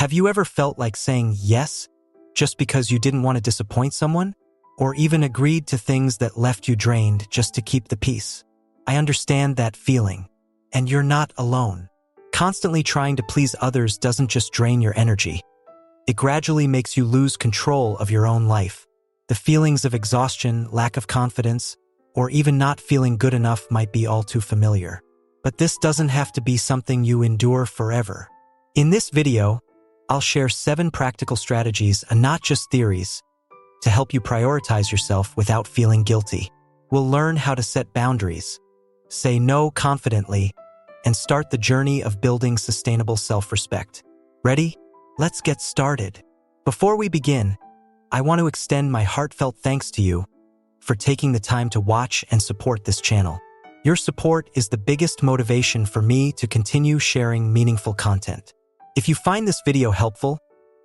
Have you ever felt like saying yes just because you didn't want to disappoint someone? Or even agreed to things that left you drained just to keep the peace? I understand that feeling, and you're not alone. Constantly trying to please others doesn't just drain your energy. It gradually makes you lose control of your own life. The feelings of exhaustion, lack of confidence, or even not feeling good enough might be all too familiar. But this doesn't have to be something you endure forever. In this video, I'll share 7 practical strategies and not just theories to help you prioritize yourself without feeling guilty. We'll learn how to set boundaries, say no confidently, and start the journey of building sustainable self-respect. Ready? Let's get started. Before we begin, I want to extend my heartfelt thanks to you for taking the time to watch and support this channel. Your support is the biggest motivation for me to continue sharing meaningful content. If you find this video helpful,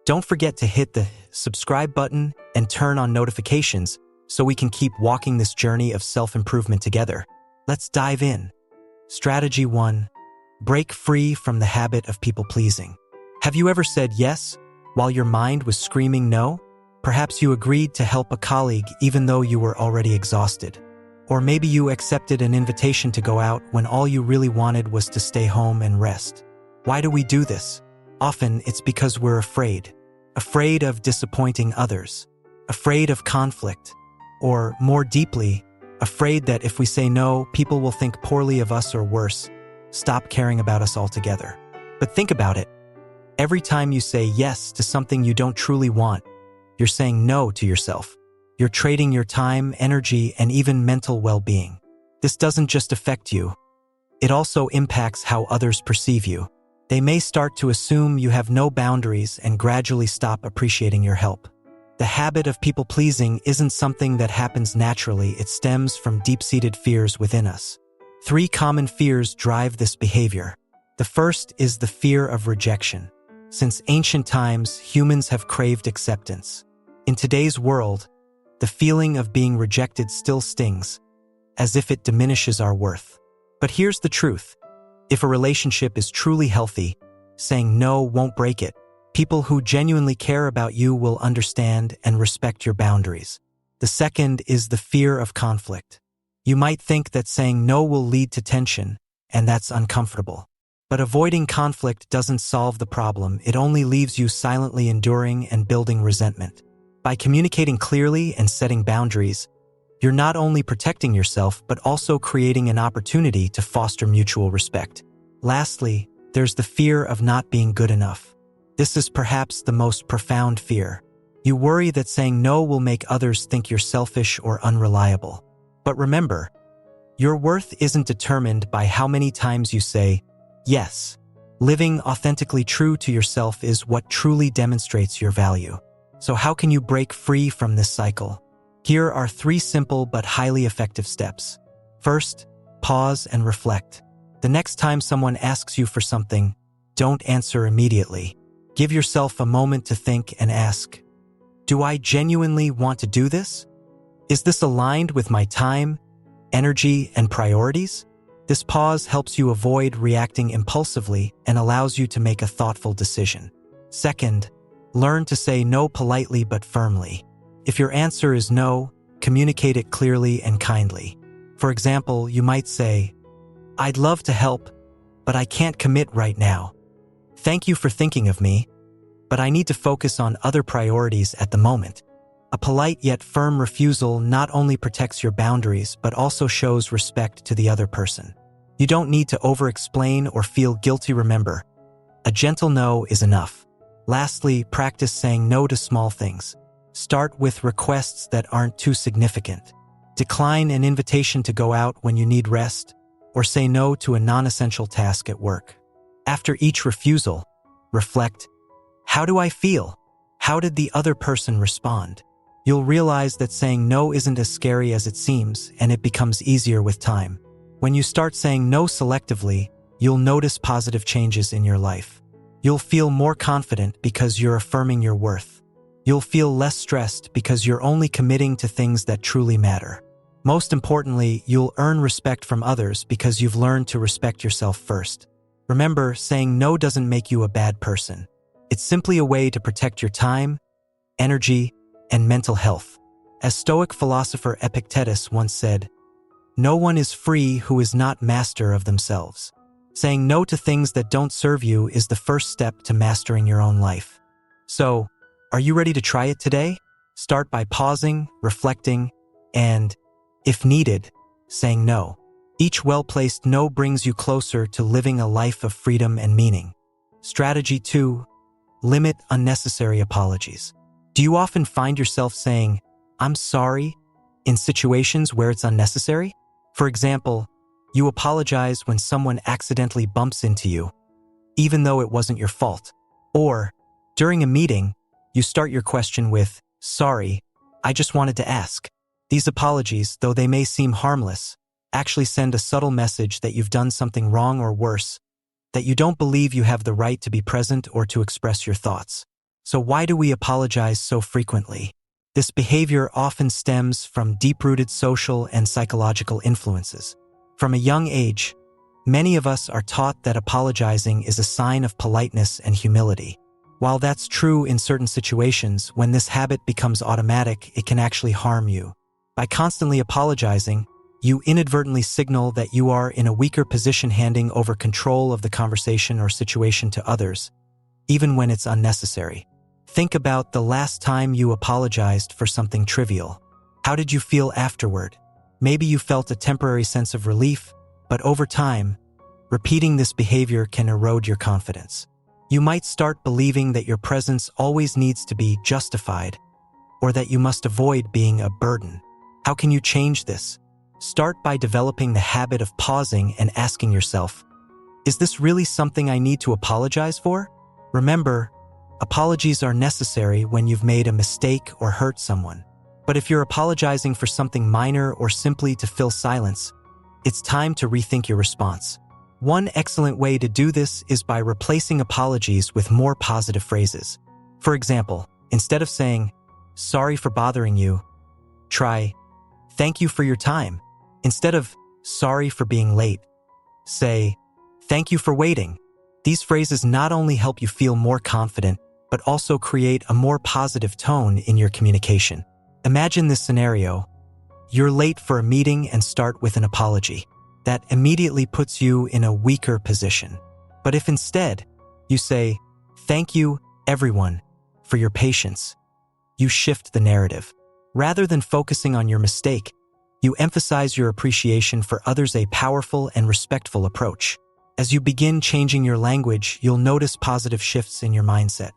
don't forget to hit the subscribe button and turn on notifications so we can keep walking this journey of self-improvement together. Let's dive in. Strategy 1. Break free from the habit of people-pleasing. Have you ever said yes while your mind was screaming no? Perhaps you agreed to help a colleague even though you were already exhausted. Or maybe you accepted an invitation to go out when all you really wanted was to stay home and rest. Why do we do this? Often it's because we're afraid. Afraid of disappointing others. Afraid of conflict. Or, more deeply, afraid that if we say no, people will think poorly of us or worse, stop caring about us altogether. But think about it. Every time you say yes to something you don't truly want, you're saying no to yourself. You're trading your time, energy, and even mental well-being. This doesn't just affect you. It also impacts how others perceive you. They may start to assume you have no boundaries and gradually stop appreciating your help. The habit of people-pleasing isn't something that happens naturally. It stems from deep-seated fears within us. 3 common fears drive this behavior. The first is the fear of rejection. Since ancient times, humans have craved acceptance. In today's world, the feeling of being rejected still stings, as if it diminishes our worth. But here's the truth. If a relationship is truly healthy, saying no won't break it. People who genuinely care about you will understand and respect your boundaries. The second is the fear of conflict. You might think that saying no will lead to tension, and that's uncomfortable. But avoiding conflict doesn't solve the problem. It only leaves you silently enduring and building resentment. By communicating clearly and setting boundaries, you're not only protecting yourself but also creating an opportunity to foster mutual respect. Lastly, there's the fear of not being good enough. This is perhaps the most profound fear. You worry that saying no will make others think you're selfish or unreliable. But remember, your worth isn't determined by how many times you say yes. Living authentically true to yourself is what truly demonstrates your value. So how can you break free from this cycle? Here are 3 simple but highly effective steps. First, pause and reflect. The next time someone asks you for something, don't answer immediately. Give yourself a moment to think and ask, do I genuinely want to do this? Is this aligned with my time, energy, and priorities? This pause helps you avoid reacting impulsively and allows you to make a thoughtful decision. Second, learn to say no politely but firmly. If your answer is no, communicate it clearly and kindly. For example, you might say, I'd love to help, but I can't commit right now. Thank you for thinking of me, but I need to focus on other priorities at the moment. A polite yet firm refusal not only protects your boundaries but also shows respect to the other person. You don't need to over-explain or feel guilty. Remember, a gentle no is enough. Lastly, practice saying no to small things. Start with requests that aren't too significant. Decline an invitation to go out when you need rest, or say no to a non-essential task at work. After each refusal, reflect, how do I feel? How did the other person respond? You'll realize that saying no isn't as scary as it seems, and it becomes easier with time. When you start saying no selectively, you'll notice positive changes in your life. You'll feel more confident because you're affirming your worth. You'll feel less stressed because you're only committing to things that truly matter. Most importantly, you'll earn respect from others because you've learned to respect yourself first. Remember, saying no doesn't make you a bad person. It's simply a way to protect your time, energy, and mental health. As Stoic philosopher Epictetus once said, "No one is free who is not master of themselves." Saying no to things that don't serve you is the first step to mastering your own life. So, are you ready to try it today? Start by pausing, reflecting, and, if needed, saying no. Each well-placed no brings you closer to living a life of freedom and meaning. Strategy 2. Limit unnecessary apologies. Do you often find yourself saying, "I'm sorry," in situations where it's unnecessary? For example, you apologize when someone accidentally bumps into you, even though it wasn't your fault. Or, during a meeting, you start your question with, "Sorry, I just wanted to ask." These apologies, though they may seem harmless, actually send a subtle message that you've done something wrong or worse, that you don't believe you have the right to be present or to express your thoughts. So why do we apologize so frequently? This behavior often stems from deep-rooted social and psychological influences. From a young age, many of us are taught that apologizing is a sign of politeness and humility. While that's true in certain situations, when this habit becomes automatic, it can actually harm you. By constantly apologizing, you inadvertently signal that you are in a weaker position, handing over control of the conversation or situation to others, even when it's unnecessary. Think about the last time you apologized for something trivial. How did you feel afterward? Maybe you felt a temporary sense of relief, but over time, repeating this behavior can erode your confidence. You might start believing that your presence always needs to be justified, or that you must avoid being a burden. How can you change this? Start by developing the habit of pausing and asking yourself, "Is this really something I need to apologize for?" Remember, apologies are necessary when you've made a mistake or hurt someone. But if you're apologizing for something minor or simply to fill silence, it's time to rethink your response. One excellent way to do this is by replacing apologies with more positive phrases. For example, instead of saying, "Sorry for bothering you," try, "Thank you for your time." Instead of, "Sorry for being late," say, "Thank you for waiting." These phrases not only help you feel more confident, but also create a more positive tone in your communication. Imagine this scenario. You're late for a meeting and start with an apology. That immediately puts you in a weaker position. But if instead you say, "Thank you, everyone, for your patience," you shift the narrative. Rather than focusing on your mistake, you emphasize your appreciation for others, a powerful and respectful approach. As you begin changing your language, you'll notice positive shifts in your mindset.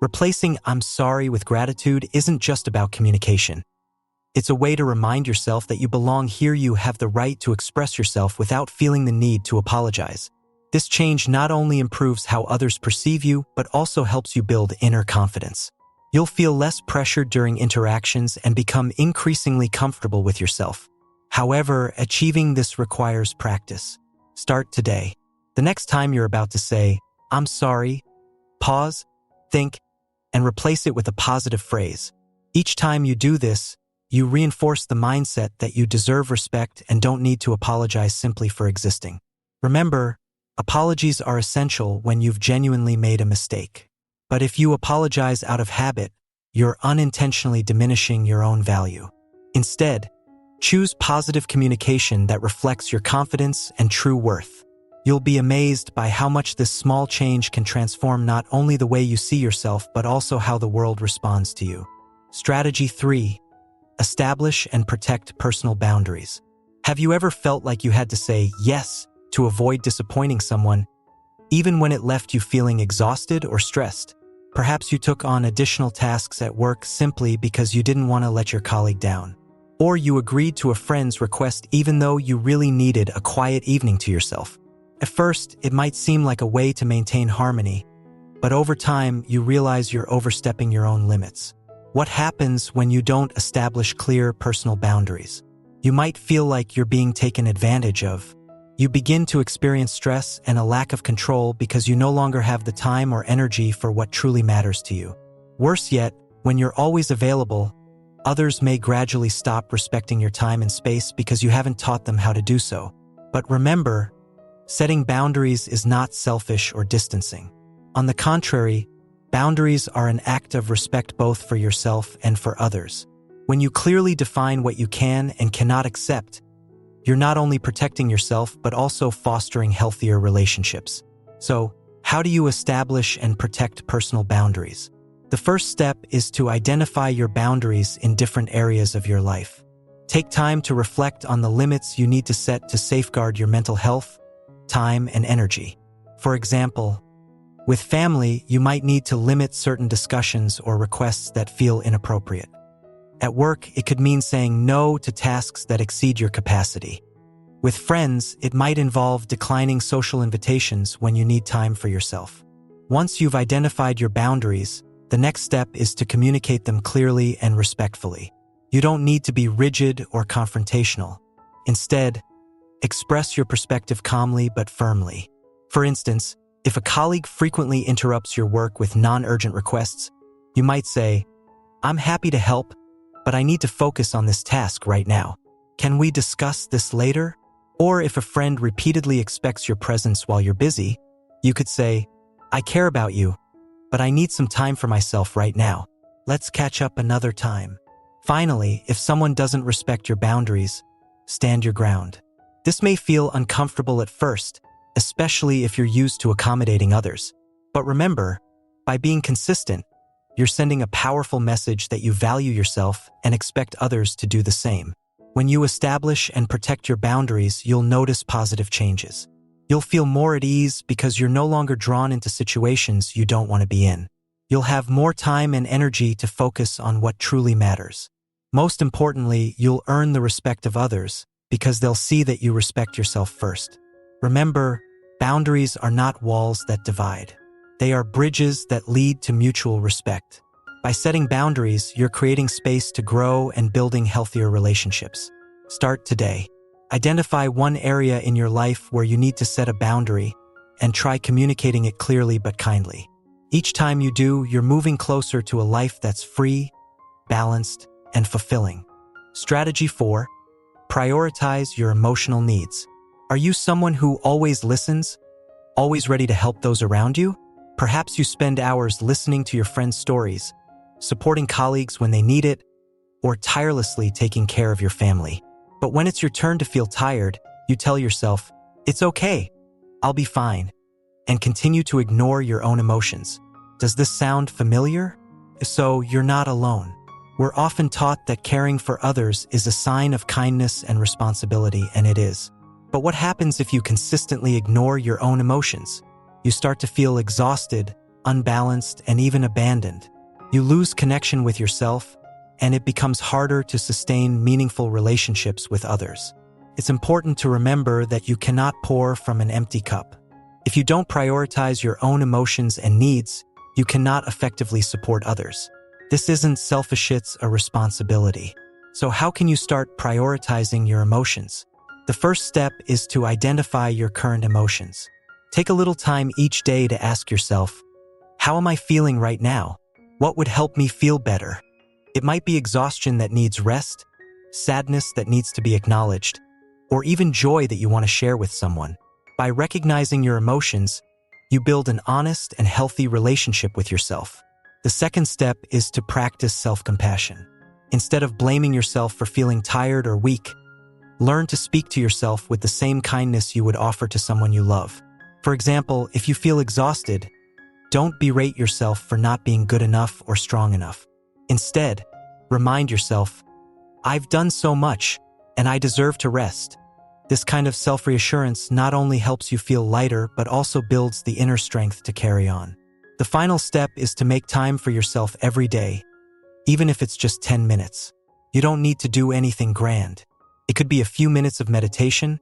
Replacing "I'm sorry" with gratitude isn't just about communication. It's a way to remind yourself that you belong here, you have the right to express yourself without feeling the need to apologize. This change not only improves how others perceive you, but also helps you build inner confidence. You'll feel less pressured during interactions and become increasingly comfortable with yourself. However, achieving this requires practice. Start today. The next time you're about to say, "I'm sorry," pause, think, and replace it with a positive phrase. Each time you do this, you reinforce the mindset that you deserve respect and don't need to apologize simply for existing. Remember, apologies are essential when you've genuinely made a mistake. But if you apologize out of habit, you're unintentionally diminishing your own value. Instead, choose positive communication that reflects your confidence and true worth. You'll be amazed by how much this small change can transform not only the way you see yourself, but also how the world responds to you. Strategy 3. Establish and protect personal boundaries. Have you ever felt like you had to say yes to avoid disappointing someone, even when it left you feeling exhausted or stressed? Perhaps you took on additional tasks at work simply because you didn't want to let your colleague down. Or you agreed to a friend's request even though you really needed a quiet evening to yourself. At first, it might seem like a way to maintain harmony, but over time, you realize you're overstepping your own limits. What happens when you don't establish clear personal boundaries? You might feel like you're being taken advantage of. You begin to experience stress and a lack of control because you no longer have the time or energy for what truly matters to you. Worse yet, when you're always available, others may gradually stop respecting your time and space because you haven't taught them how to do so. But remember, setting boundaries is not selfish or distancing. On the contrary, Boundaries are an act of respect both for yourself and for others. When you clearly define what you can and cannot accept, you're not only protecting yourself but also fostering healthier relationships. So, how do you establish and protect personal boundaries? The first step is to identify your boundaries in different areas of your life. Take time to reflect on the limits you need to set to safeguard your mental health, time, and energy. For example, with family, you might need to limit certain discussions or requests that feel inappropriate. At work, it could mean saying no to tasks that exceed your capacity. With friends, it might involve declining social invitations when you need time for yourself. Once you've identified your boundaries, the next step is to communicate them clearly and respectfully. You don't need to be rigid or confrontational. Instead, express your perspective calmly but firmly. For instance, if a colleague frequently interrupts your work with non-urgent requests, you might say, "I'm happy to help, but I need to focus on this task right now. Can we discuss this later?" Or if a friend repeatedly expects your presence while you're busy, you could say, "I care about you, but I need some time for myself right now. Let's catch up another time." Finally, if someone doesn't respect your boundaries, stand your ground. This may feel uncomfortable at first, especially if you're used to accommodating others. But remember, by being consistent, you're sending a powerful message that you value yourself and expect others to do the same. When you establish and protect your boundaries, you'll notice positive changes. You'll feel more at ease because you're no longer drawn into situations you don't want to be in. You'll have more time and energy to focus on what truly matters. Most importantly, you'll earn the respect of others because they'll see that you respect yourself first. Remember, boundaries are not walls that divide. They are bridges that lead to mutual respect. By setting boundaries, you're creating space to grow and building healthier relationships. Start today. Identify one area in your life where you need to set a boundary and try communicating it clearly but kindly. Each time you do, you're moving closer to a life that's free, balanced, and fulfilling. Strategy 4. Prioritize your emotional needs. Are you someone who always listens, always ready to help those around you? Perhaps you spend hours listening to your friends' stories, supporting colleagues when they need it, or tirelessly taking care of your family. But when it's your turn to feel tired, you tell yourself, "It's okay, I'll be fine," and continue to ignore your own emotions. Does this sound familiar? If so, you're not alone. We're often taught that caring for others is a sign of kindness and responsibility, and it is. But what happens if you consistently ignore your own emotions? You start to feel exhausted, unbalanced, and even abandoned. You lose connection with yourself, and it becomes harder to sustain meaningful relationships with others. It's important to remember that you cannot pour from an empty cup. If you don't prioritize your own emotions and needs, you cannot effectively support others. This isn't selfish, it's a responsibility. So how can you start prioritizing your emotions? The first step is to identify your current emotions. Take a little time each day to ask yourself, how am I feeling right now? What would help me feel better? It might be exhaustion that needs rest, sadness that needs to be acknowledged, or even joy that you want to share with someone. By recognizing your emotions, you build an honest and healthy relationship with yourself. The second step is to practice self-compassion. Instead of blaming yourself for feeling tired or weak, learn to speak to yourself with the same kindness you would offer to someone you love. For example, if you feel exhausted, don't berate yourself for not being good enough or strong enough. Instead, remind yourself, "I've done so much, and I deserve to rest." This kind of self-reassurance not only helps you feel lighter, but also builds the inner strength to carry on. The final step is to make time for yourself every day, even if it's just 10 minutes. You don't need to do anything grand. It could be a few minutes of meditation,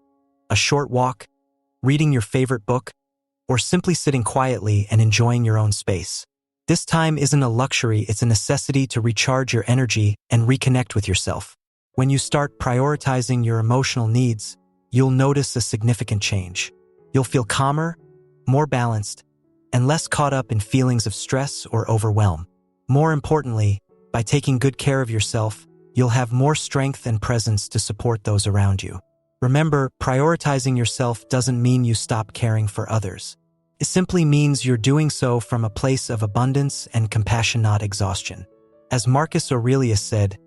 a short walk, reading your favorite book, or simply sitting quietly and enjoying your own space. This time isn't a luxury, it's a necessity to recharge your energy and reconnect with yourself. When you start prioritizing your emotional needs, you'll notice a significant change. You'll feel calmer, more balanced, and less caught up in feelings of stress or overwhelm. More importantly, by taking good care of yourself, you'll have more strength and presence to support those around you. Remember, prioritizing yourself doesn't mean you stop caring for others. It simply means you're doing so from a place of abundance and compassion, not exhaustion. As Marcus Aurelius said,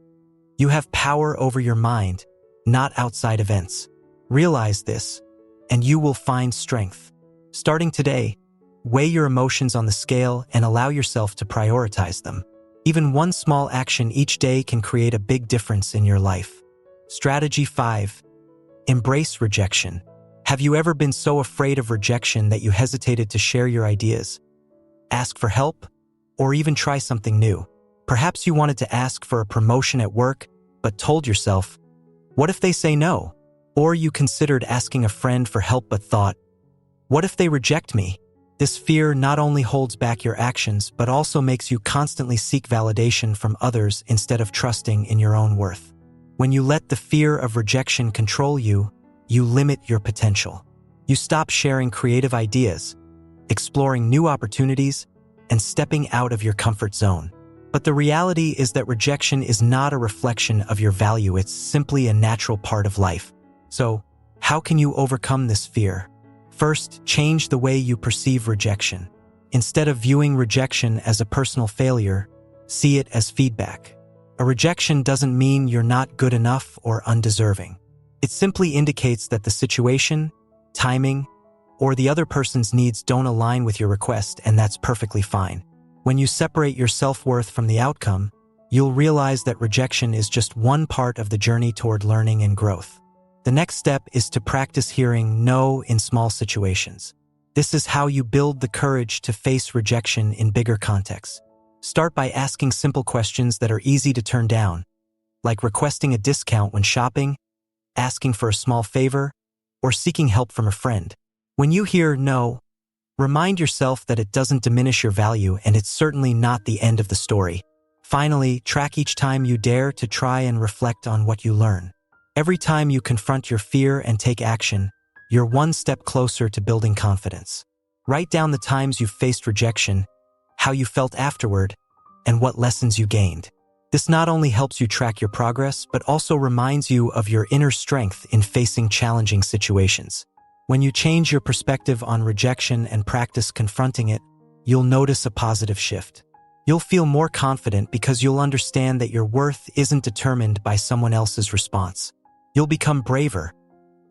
you have power over your mind, not outside events. Realize this, and you will find strength. Starting today, weigh your emotions on the scale and allow yourself to prioritize them. Even one small action each day can create a big difference in your life. Strategy 5. Embrace rejection. Have you ever been so afraid of rejection that you hesitated to share your ideas, ask for help, or even try something new? Perhaps you wanted to ask for a promotion at work, but told yourself, what if they say no? Or you considered asking a friend for help but thought, what if they reject me? This fear not only holds back your actions, but also makes you constantly seek validation from others instead of trusting in your own worth. When you let the fear of rejection control you, you limit your potential. You stop sharing creative ideas, exploring new opportunities, and stepping out of your comfort zone. But the reality is that rejection is not a reflection of your value, it's simply a natural part of life. So, how can you overcome this fear? First, change the way you perceive rejection. Instead of viewing rejection as a personal failure, see it as feedback. A rejection doesn't mean you're not good enough or undeserving. It simply indicates that the situation, timing, or the other person's needs don't align with your request, and that's perfectly fine. When you separate your self-worth from the outcome, you'll realize that rejection is just one part of the journey toward learning and growth. The next step is to practice hearing no in small situations. This is how you build the courage to face rejection in bigger contexts. Start by asking simple questions that are easy to turn down, like requesting a discount when shopping, asking for a small favor, or seeking help from a friend. When you hear no, remind yourself that it doesn't diminish your value and it's certainly not the end of the story. Finally, track each time you dare to try and reflect on what you learn. Every time you confront your fear and take action, you're one step closer to building confidence. Write down the times you've faced rejection, how you felt afterward, and what lessons you gained. This not only helps you track your progress, but also reminds you of your inner strength in facing challenging situations. When you change your perspective on rejection and practice confronting it, you'll notice a positive shift. You'll feel more confident because you'll understand that your worth isn't determined by someone else's response. You'll become braver,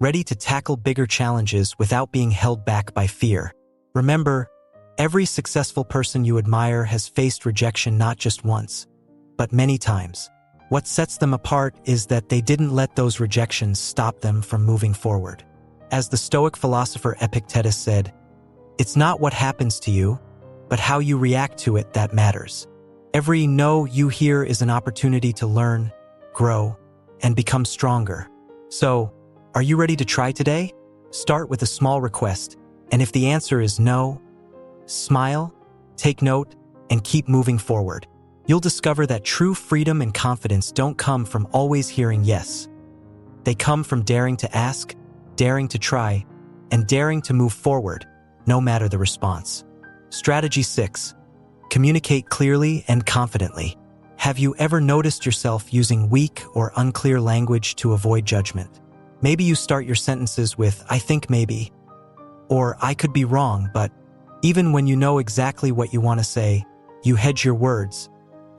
ready to tackle bigger challenges without being held back by fear. Remember, every successful person you admire has faced rejection not just once, but many times. What sets them apart is that they didn't let those rejections stop them from moving forward. As the Stoic philosopher Epictetus said, it's not what happens to you, but how you react to it that matters. Every no you hear is an opportunity to learn, grow, and become stronger. So, are you ready to try today? Start with a small request, and if the answer is no, smile, take note, and keep moving forward. You'll discover that true freedom and confidence don't come from always hearing yes. They come from daring to ask, daring to try, and daring to move forward, no matter the response. Strategy 6. Communicate clearly and confidently. Have you ever noticed yourself using weak or unclear language to avoid judgment? Maybe you start your sentences with, I think maybe, or I could be wrong, but even when you know exactly what you want to say, you hedge your words,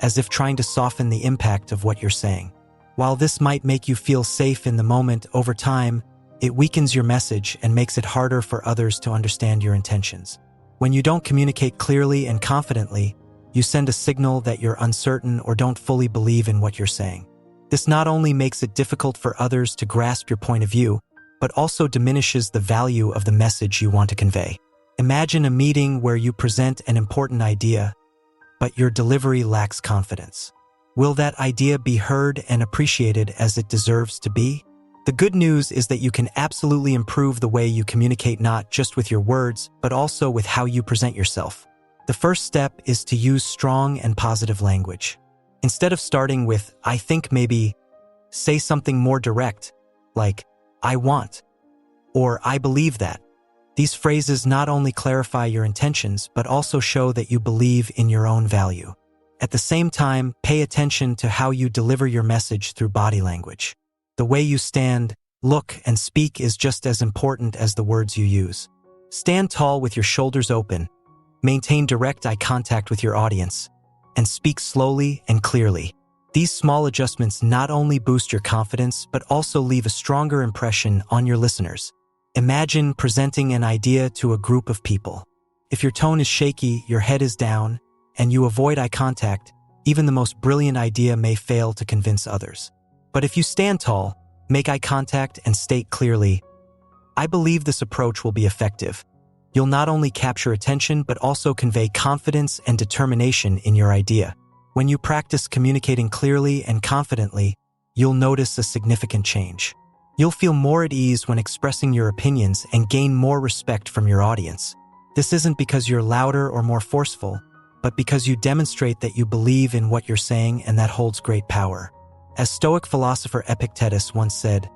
as if trying to soften the impact of what you're saying. While this might make you feel safe in the moment, over time, it weakens your message and makes it harder for others to understand your intentions. When you don't communicate clearly and confidently, you send a signal that you're uncertain or don't fully believe in what you're saying. This not only makes it difficult for others to grasp your point of view, but also diminishes the value of the message you want to convey. Imagine a meeting where you present an important idea, but your delivery lacks confidence. Will that idea be heard and appreciated as it deserves to be? The good news is that you can absolutely improve the way you communicate, not just with your words, but also with how you present yourself. The first step is to use strong and positive language. Instead of starting with, I think maybe, say something more direct, like, I want, or I believe that. These phrases not only clarify your intentions, but also show that you believe in your own value. At the same time, pay attention to how you deliver your message through body language. The way you stand, look, and speak is just as important as the words you use. Stand tall with your shoulders open, maintain direct eye contact with your audience, and speak slowly and clearly. These small adjustments not only boost your confidence but also leave a stronger impression on your listeners. Imagine presenting an idea to a group of people. If your tone is shaky, your head is down, and you avoid eye contact, even the most brilliant idea may fail to convince others. But if you stand tall, make eye contact, and state clearly, I believe this approach will be effective. You'll not only capture attention but also convey confidence and determination in your idea. When you practice communicating clearly and confidently, you'll notice a significant change. You'll feel more at ease when expressing your opinions and gain more respect from your audience. This isn't because you're louder or more forceful, but because you demonstrate that you believe in what you're saying, and that holds great power. As Stoic philosopher Epictetus once said,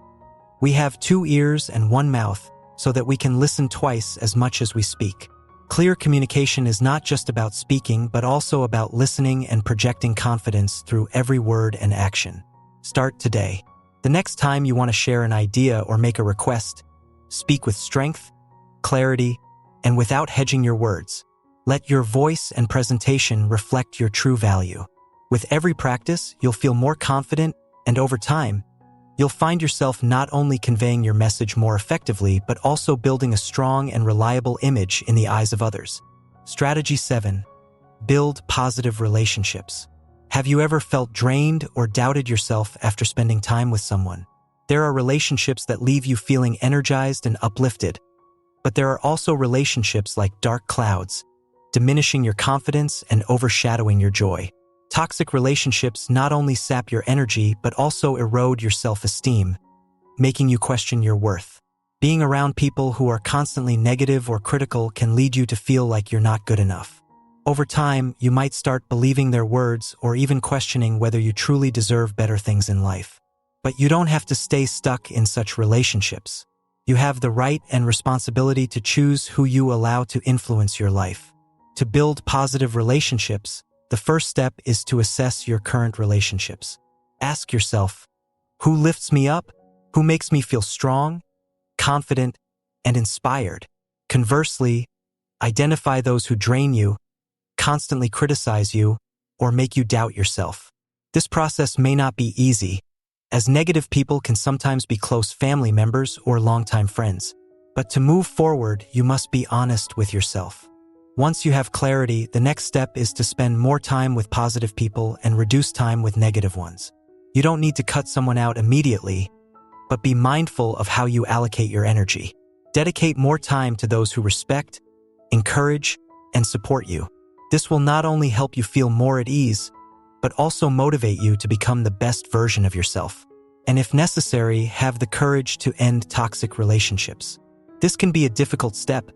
"We have 2 ears and 1 mouth, so that we can listen twice as much as we speak." Clear communication is not just about speaking, but also about listening and projecting confidence through every word and action. Start today. The next time you want to share an idea or make a request, speak with strength, clarity, and without hedging your words. Let your voice and presentation reflect your true value. With every practice, you'll feel more confident, and over time, you'll find yourself not only conveying your message more effectively, but also building a strong and reliable image in the eyes of others. Strategy 7. Build positive relationships. Have you ever felt drained or doubted yourself after spending time with someone? There are relationships that leave you feeling energized and uplifted, but there are also relationships like dark clouds, diminishing your confidence and overshadowing your joy. Toxic relationships not only sap your energy but also erode your self-esteem, making you question your worth. Being around people who are constantly negative or critical can lead you to feel like you're not good enough. Over time, you might start believing their words or even questioning whether you truly deserve better things in life. But you don't have to stay stuck in such relationships. You have the right and responsibility to choose who you allow to influence your life. To build positive relationships, the first step is to assess your current relationships. Ask yourself, who lifts me up? Who makes me feel strong, confident, and inspired? Conversely, identify those who drain you, constantly criticize you, or make you doubt yourself. This process may not be easy, as negative people can sometimes be close family members or longtime friends. But to move forward, you must be honest with yourself. Once you have clarity, the next step is to spend more time with positive people and reduce time with negative ones. You don't need to cut someone out immediately, but be mindful of how you allocate your energy. Dedicate more time to those who respect, encourage, and support you. This will not only help you feel more at ease, but also motivate you to become the best version of yourself. And if necessary, have the courage to end toxic relationships. This can be a difficult step,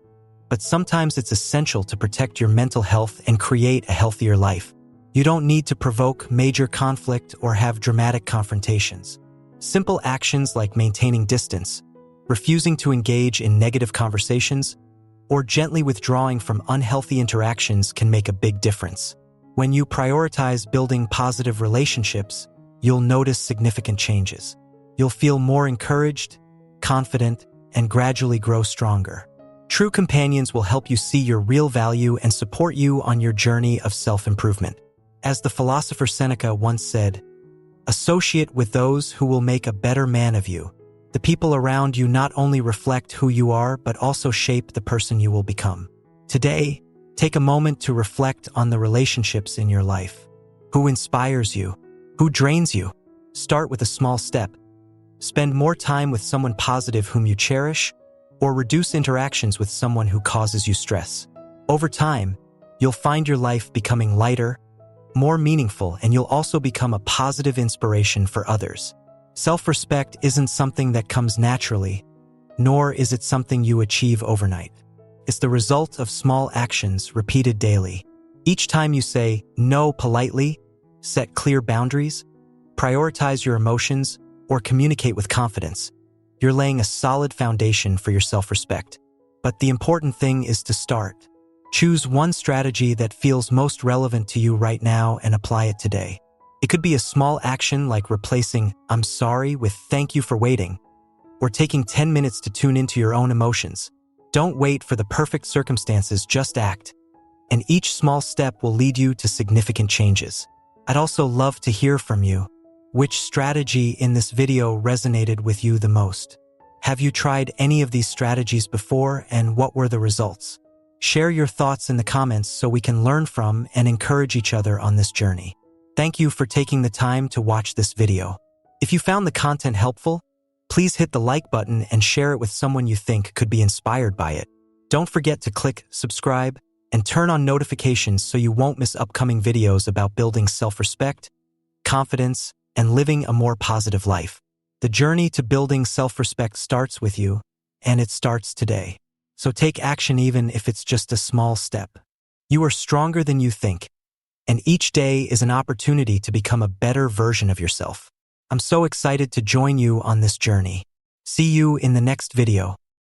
but sometimes it's essential to protect your mental health and create a healthier life. You don't need to provoke major conflict or have dramatic confrontations. Simple actions like maintaining distance, refusing to engage in negative conversations, or gently withdrawing from unhealthy interactions can make a big difference. When you prioritize building positive relationships, you'll notice significant changes. You'll feel more encouraged, confident, and gradually grow stronger. True companions will help you see your real value and support you on your journey of self-improvement. As the philosopher Seneca once said, "Associate with those who will make a better man of you." The people around you not only reflect who you are, but also shape the person you will become. Today, take a moment to reflect on the relationships in your life. Who inspires you? Who drains you? Start with a small step. Spend more time with someone positive whom you cherish, or reduce interactions with someone who causes you stress. Over time, you'll find your life becoming lighter, more meaningful, and you'll also become a positive inspiration for others. Self-respect isn't something that comes naturally, nor is it something you achieve overnight. It's the result of small actions repeated daily. Each time you say no politely, set clear boundaries, prioritize your emotions, or communicate with confidence, you're laying a solid foundation for your self-respect. But the important thing is to start. Choose one strategy that feels most relevant to you right now and apply it today. It could be a small action like replacing "I'm sorry" with "thank you for waiting," or taking 10 minutes to tune into your own emotions. Don't wait for the perfect circumstances, just act. And each small step will lead you to significant changes. I'd also love to hear from you. Which strategy in this video resonated with you the most? Have you tried any of these strategies before, and what were the results? Share your thoughts in the comments so we can learn from and encourage each other on this journey. Thank you for taking the time to watch this video. If you found the content helpful, please hit the like button and share it with someone you think could be inspired by it. Don't forget to click subscribe and turn on notifications so you won't miss upcoming videos about building self-respect, confidence, and living a more positive life. The journey to building self-respect starts with you, and it starts today. So take action even if it's just a small step. You are stronger than you think, and each day is an opportunity to become a better version of yourself. I'm so excited to join you on this journey. See you in the next video.